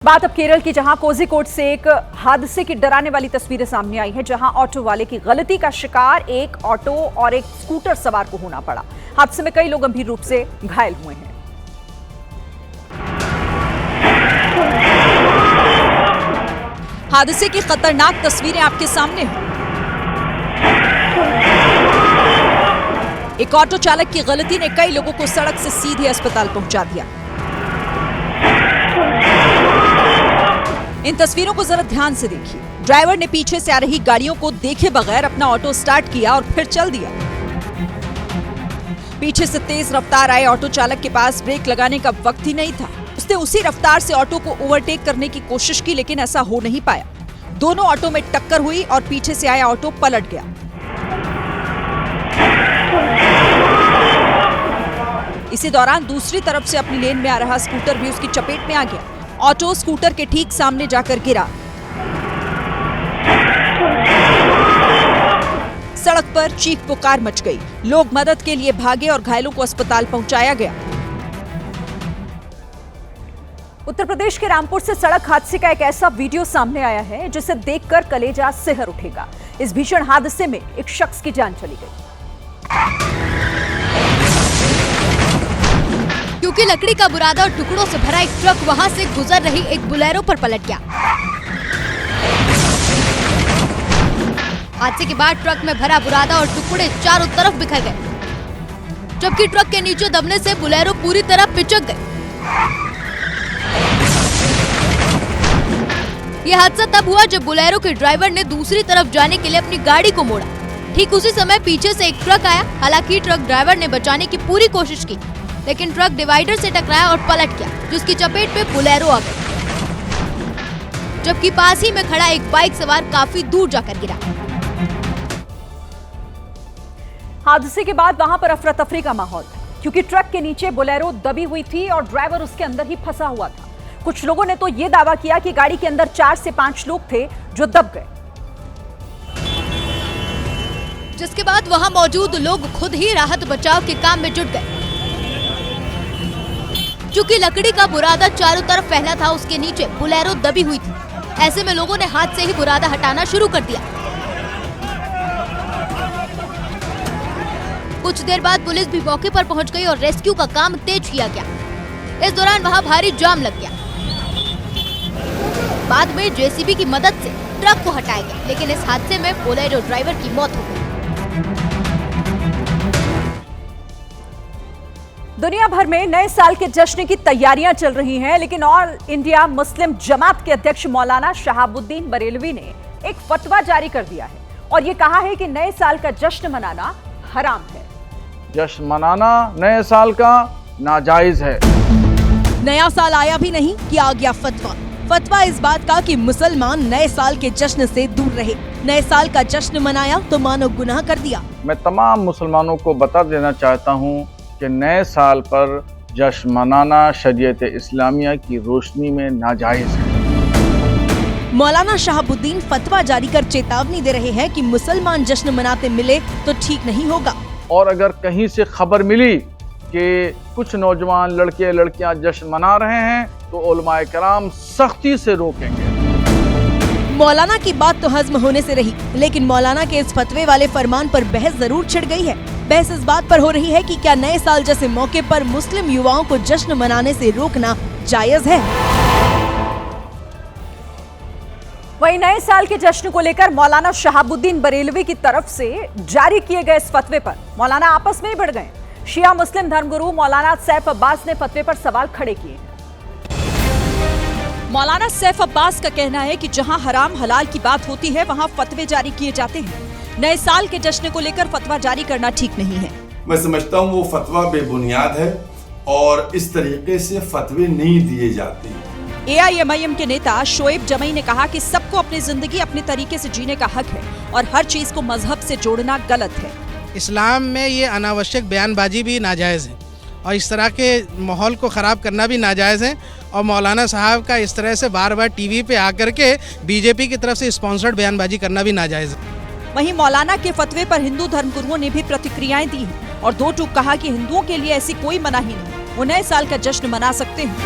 बात अब केरल की, जहां कोझिकोड से एक हादसे की डराने वाली तस्वीरें सामने आई हैं, जहां ऑटो वाले की गलती का शिकार एक ऑटो और एक स्कूटर सवार को होना पड़ा। हादसे में कई लोग गंभीर रूप से घायल हुए हैं। हादसे की खतरनाक तस्वीरें आपके सामने हैं। एक ऑटो चालक की गलती ने कई लोगों को सड़क से सीधे अस्पताल पहुंचा दिया। इन तस्वीरों को जरा ध्यान से देखिए। ड्राइवर ने पीछे से आ रही गाड़ियों को देखे बगैर अपना ऑटो स्टार्ट किया और फिर चल दिया। पीछे से तेज रफ्तार आए ऑटो चालक के पास ब्रेक लगाने का वक्त ही नहीं था। उसने उसी रफ्तार से ऑटो को ओवरटेक करने की कोशिश की, लेकिन ऐसा हो नहीं पाया। दोनों ऑटो में टक्कर हुई और पीछे से आया ऑटो पलट गया। इसी दौरान दूसरी तरफ से अपनी लेन में आ रहा स्कूटर भी उसकी चपेट में आ गया। ऑटो स्कूटर के ठीक सामने जाकर गिरा। सड़क पर चीख पुकार मच गई। लोग मदद के लिए भागे और घायलों को अस्पताल पहुंचाया गया। उत्तर प्रदेश के रामपुर से सड़क हादसे का एक ऐसा वीडियो सामने आया है जिसे देखकर कलेजा सिहर उठेगा। इस भीषण हादसे में एक शख्स की जान चली गई क्योंकि लकड़ी का बुरादा और टुकड़ों से भरा एक ट्रक वहां से गुजर रही एक बोलेरो पर पलट गया। हादसे के बाद ट्रक में भरा बुरादा और टुकड़े चारों तरफ बिखर गए, जबकि ट्रक के नीचे दबने से बोलेरो पूरी तरह पिचक गई। यह हादसा तब हुआ जब बोलेरो के ड्राइवर ने दूसरी तरफ जाने के लिए अपनी गाड़ी को मोड़ा। ठीक उसी समय पीछे से एक ट्रक आया। हालांकि ट्रक ड्राइवर ने बचाने की पूरी कोशिश की, लेकिन ट्रक डिवाइडर से टकराया और पलट गया, जिसकी चपेट में बोलेरो आ गई, जबकि पास ही में खड़ा एक बाइक सवार काफी दूर जाकर गिरा। हादसे के बाद वहां पर अफरा तफरी का माहौल था, क्योंकि ट्रक के नीचे बोलेरो दबी हुई थी और ड्राइवर उसके अंदर ही फंसा हुआ था। कुछ लोगों ने तो यह दावा किया कि गाड़ी के अंदर 4 से 5 लोग थे जो दब गए, जिसके बाद वहां मौजूद लोग खुद ही राहत बचाव के काम में जुट गए। चूंकि लकड़ी का बुरादा चारों तरफ फैला था, उसके नीचे बोलेरो दबी हुई थी। ऐसे में लोगों ने हाथ से ही बुरादा हटाना शुरू कर दिया। कुछ देर बाद पुलिस भी मौके पर पहुंच गई और रेस्क्यू का काम तेज किया गया। इस दौरान वहां भारी जाम लग गया। बाद में जेसीबी की मदद से ट्रक को हटाया गया, लेकिन इस हादसे में बोलेरो ड्राइवर की मौत हो गई। दुनिया भर में नए साल के जश्न की तैयारियां चल रही हैं, लेकिन ऑल इंडिया मुस्लिम जमात के अध्यक्ष मौलाना शहाबुद्दीन बरेलवी ने एक फतवा जारी कर दिया है और ये कहा है कि नए साल का जश्न मनाना हराम है। जश्न मनाना नए साल का नाजायज है। नया साल आया भी नहीं कि आ गया फतवा। फतवा इस बात का कि मुसलमान नए साल के जश्न से दूर रहे। नए साल का जश्न मनाया तो मानो गुनाह कर दिया। मैं तमाम मुसलमानों को बता देना चाहता हूँ कि नए साल पर जश्न मनाना शरीयत इस्लामिया की रोशनी में नाजायज है। मौलाना शहाबुद्दीन फतवा जारी कर चेतावनी दे रहे हैं कि मुसलमान जश्न मनाते मिले तो ठीक नहीं होगा। और अगर कहीं से खबर मिली कि कुछ नौजवान लड़के लड़कियां जश्न मना रहे हैं तो उलमाए कराम सख्ती से रोकेंगे। मौलाना की बात तो हजम होने से रही, लेकिन मौलाना के इस फतवे वाले फरमान पर बहस जरूर छिड़ गई है। बहस इस बात पर हो रही है कि क्या नए साल जैसे मौके पर मुस्लिम युवाओं को जश्न मनाने से रोकना जायज है। वहीं नए साल के जश्न को लेकर मौलाना शहाबुद्दीन बरेलवी की तरफ से जारी किए गए इस फतवे पर मौलाना आपस में ही भिड़ गए। शिया मुस्लिम धर्मगुरु मौलाना सैफ अब्बास ने फतवे पर सवाल खड़े किए। मौलाना सैफ अब्बास का कहना है कि जहां हराम हलाल की बात होती है, वहां फतवे जारी किए जाते हैं। नए साल के जश्न को लेकर फतवा जारी करना ठीक नहीं है। मैं समझता हूँ वो फतवा बेबुनियाद है और इस तरीके से फतवे नहीं दिए जाते। AIMIM के नेता शोएब जमई ने कहा कि सबको अपनी जिंदगी अपने तरीके से जीने का हक है और हर चीज को मजहब से जोड़ना गलत है। इस्लाम में ये अनावश्यक बयानबाजी भी नाजायज़ है और इस तरह के माहौल को ख़राब करना भी नाजायज़ है। और मौलाना साहब का इस तरह से बार बार टीवी पे आकर के बीजेपी की तरफ से स्पॉन्सर्ड बयानबाजी करना भी नाजायज़ है। वहीं मौलाना के फतवे पर हिंदू धर्मगुरुओं ने भी प्रतिक्रियाएं दी हैं और दो टूक कहा कि हिंदुओं के लिए ऐसी कोई मनाही नहीं, वो नए साल का जश्न मना सकते हैं।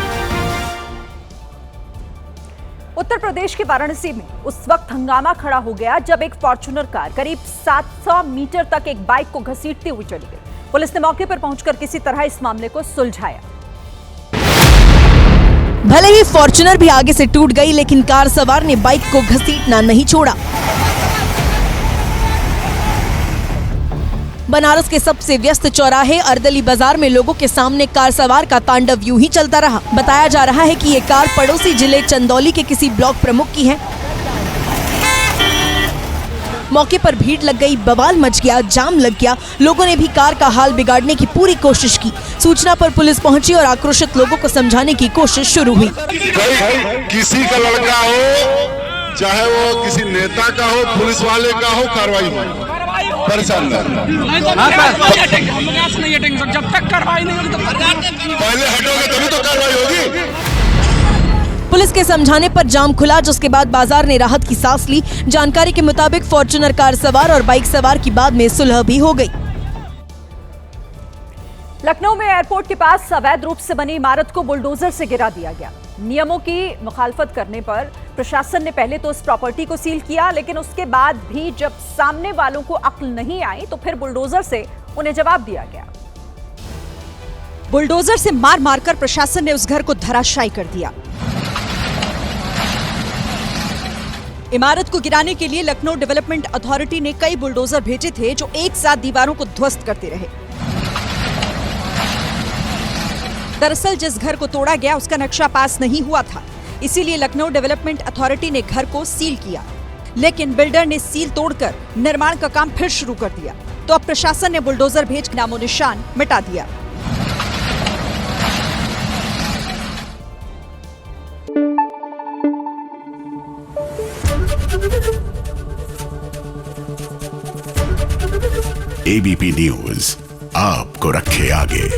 उत्तर प्रदेश के वाराणसी में उस वक्त हंगामा खड़ा हो गया जब एक फॉर्च्यूनर कार करीब 700 मीटर तक एक बाइक को घसीटती हुई चली गई। पुलिस ने मौके पर पहुंचकर किसी तरह इस मामले को सुलझाया। भले ही फॉर्च्यूनर भी आगे से टूट गई, लेकिन कार सवार ने बाइक को घसीटना नहीं छोड़ा। बनारस के सबसे व्यस्त चौराहे अर्दली बाजार में लोगों के सामने कार सवार का तांडव यूं ही चलता रहा। बताया जा रहा है कि ये कार पड़ोसी जिले चंदौली के किसी ब्लॉक प्रमुख की है। मौके पर भीड़ लग गई, बवाल मच गया, जाम लग गया। लोगों ने भी कार का हाल बिगाड़ने की पूरी कोशिश की। सूचना पर पुलिस पहुंची और आक्रोशित लोगों को समझाने की कोशिश शुरू हुई। किसी का लड़का हो, चाहे वो किसी नेता का हो, पुलिस वाले का हो, कार्रवाई हो। परेशान जब तक कार्रवाई नहीं होगी तो पहले हटोगे तभी तो कार्रवाई होगी। पुलिस के समझाने पर जाम खुला, जिसके बाद बाजार ने राहत की सांस ली। जानकारी के मुताबिक फॉर्च्यूनर कार सवार और बाइक सवार की बाद में सुलह भी हो गई। लखनऊ में एयरपोर्ट के पास अवैध रूप से बनी इमारत को बुलडोजर से गिरा दिया गया। नियमों की मुखालफत करने पर प्रशासन ने पहले तो इस प्रॉपर्टी को सील किया, लेकिन उसके बाद भी जब सामने वालों को अक्ल नहीं आई तो फिर बुलडोजर से उन्हें जवाब दिया गया। बुलडोजर से मार मारकर प्रशासन ने उस घर को धराशायी कर दिया। इमारत को गिराने के लिए लखनऊ डेवलपमेंट अथॉरिटी ने कई बुलडोजर भेजे थे जो एक साथ दीवारों को ध्वस्त करते रहे। दरअसल जिस घर को तोड़ा गया उसका नक्शा पास नहीं हुआ था, इसीलिए लखनऊ डेवलपमेंट अथॉरिटी ने घर को सील किया। लेकिन बिल्डर ने सील तोड़कर निर्माण का काम फिर शुरू कर दिया, तो अब प्रशासन ने बुलडोजर भेज नामो निशान मिटा दिया। ABP न्यूज आपको रखे आगे।